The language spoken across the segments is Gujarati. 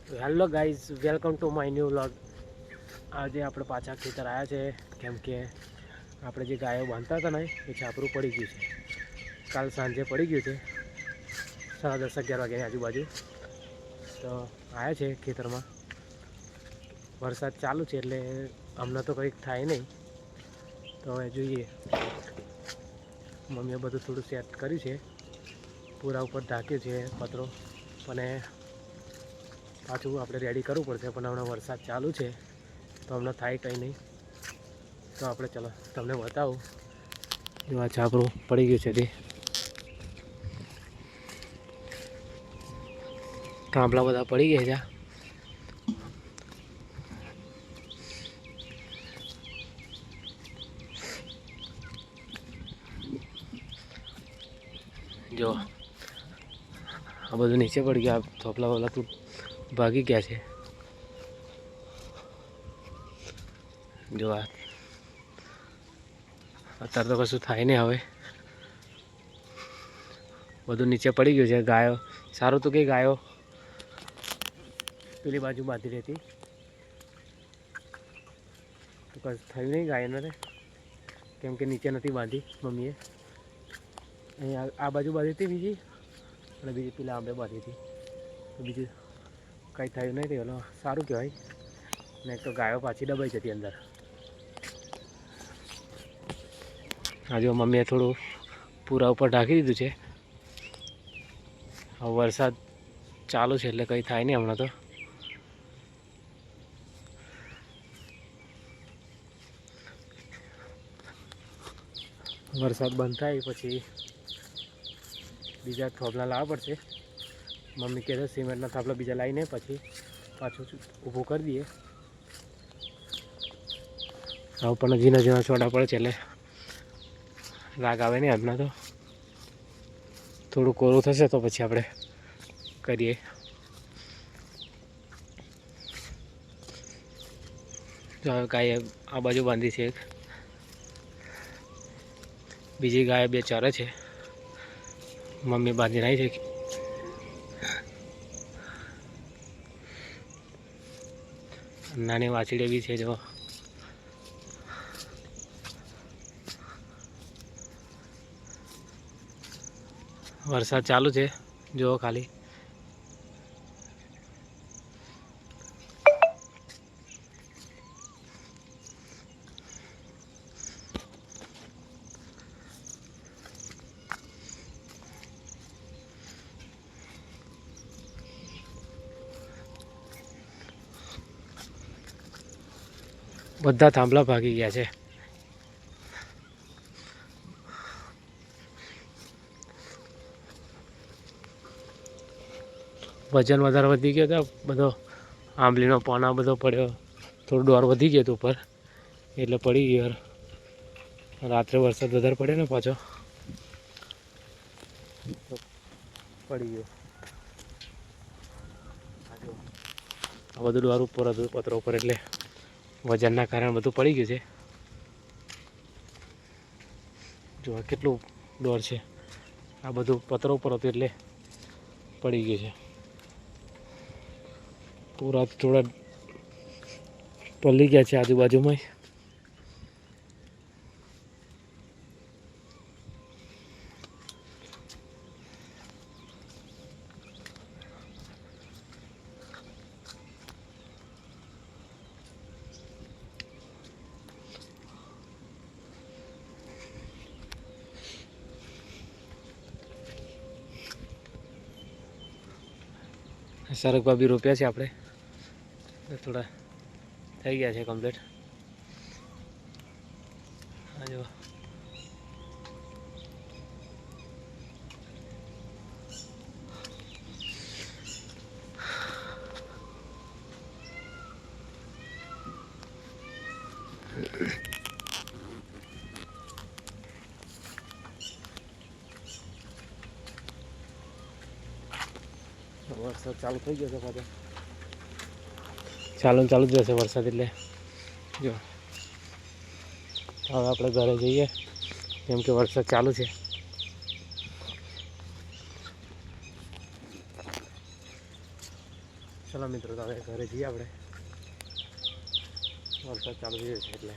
Hello guys, welcome to my new vlog. આજે આપણે પાછા ખેતર આવ્યા છે કેમ કે આપણે જે ગાયો બાંધતા હતા ને એ છાપરું પડી ગયું છે. કાલ સાંજે પડી ગયું છે 10:30-11 વાગ્યાની આજુબાજુ. તો આવ્યા છે ખેતરમાં. વરસાદ ચાલુ છે એટલે હમણાં તો કંઈક થાય નહીં. તો હવે જોઈએ. મમ્મીએ બધું થોડું સેટ કર્યું છે, પૂરા ઉપર ઢાંક્યું છે પતરો, અને પાછું આપણે રેડી કરવું પડશે. પણ હમણાં વરસાદ ચાલુ છે તો હમણાં થાય કંઈ નહીં. તો આપણે ચલો તમને બતાવું. એવા છાપરું પડી ગયું છે તે થાંભલા બધા પડી ગયા છે. જો આ બધું નીચે પડી ગયા, થોપલા વોપલા તો ભાગી ગયા છે. જો અત્યારે તો કશું થાય નહીં. હવે બધું નીચે પડી ગયું છે. ગાયો સારું તો કે ગાયો પેલી બાજુ બાંધી રહેતી, તો કશું થયું નહીં ગાયોને, કેમ કે નીચે નથી બાંધી મમ્મીએ. અહીંયા આ બાજુ બાંધી હતી બીજી, અને બીજી પેલા આંબે બાંધી હતી. તો બીજું કંઈ થયું નહીં. તે સારું કહેવાય. ને એક તો ગાયો પાછી દબાઈ જતી અંદર. આ જો મમ્મીએ થોડું પૂરા ઉપર ઢાંકી દીધું છે. હવે વરસાદ ચાલુ છે એટલે કંઈ થાય નહીં હમણાં તો. વરસાદ બંધ થાય પછી બીજા થોપલા લાવવા પડશે. મમ્મી કહે છે સિમેન્ટના થાંભલા બીજા લાવીને પછી પાછું ઊભું કરી દઈએ. આ ઉપરના ઝીણા ઝીણા છોડા પડે છે એટલે રાગ આવે નહીં. આજના તો થોડું કોરું થશે તો પછી આપણે કરીએ. જો ગાય આ બાજુ બાંધી છે, એક બીજી ગાય બે ચરે છે. મમ્મી બાંધી નાખી છે. નાની વાછડી બી છે. જો વરસાદ ચાલુ છે, જુઓ ખાલી. બધા થાંભલા ભાગી ગયા છે. વજન વધારે વધી ગયો હતો. બધો આંબલીનો પાના બધો પડ્યો. થોડું ડોર વધી ગયો હતું ઉપર એટલે પડી ગયો. રાત્રે વરસાદ વધારે પડ્યો ને પાછો પડી ગયો. આ બધું ડોર ઉપર હતું, પતરો ઉપર, એટલે વજનના કારણે બધું પડી ગયું છે. જો કેટલું ડોર છે. આ બધું પતરો ઉપર હતું એટલે પડી ગયું છે. પૂરા થોડા પલળી ગયા છે આજુબાજુમાં. સરગવા બી રોપ્યા છે આપણે, થોડા થઈ ગયા છે કમ્પ્લીટ. આ જો વરસાદ ચાલુ થઈ ગયો છે પાછો. ચાલુ જ રહેશે વરસાદ એટલે. જો હવે આપણે ઘરે જઈએ કેમ કે વરસાદ ચાલુ છે. ચલો મિત્રો, તો હવે ઘરે જઈએ આપણે. વરસાદ ચાલુ થઈ જશે એટલે.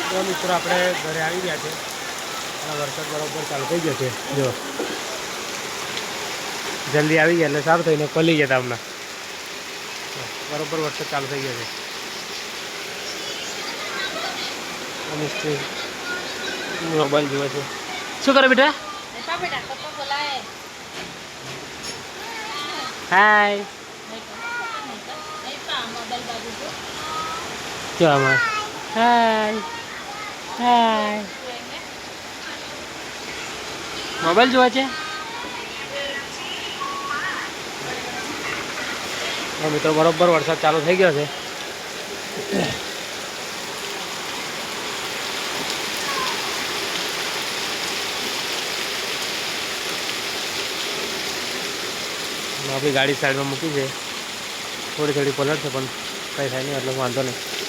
તો મિત્રો આપણે ઘરે આવી ગયા છે અને વરસાદ બરોબર ચાલુ થઈ ગયો છે. જો જલ્દી આવી ગયા એટલે સારું થઈને પલી ગયા હતા હમણાં. બરોબર વરસાદ ચાલુ થઈ ગયો છે. મોબાઈલ જુએ છે. શું કરે બેટા? હાય કેવામાં? હાય હાય. મોબાઈલ જોવા છે. મિત્રો બરોબર વરસાદ ચાલુ થઈ ગયો છે. આપણી ગાડી સાઈડમાં મૂકી છે. થોડી થોડી પલટ છે પણ કંઈ થાય નહીં એટલે વાંધો નહીં.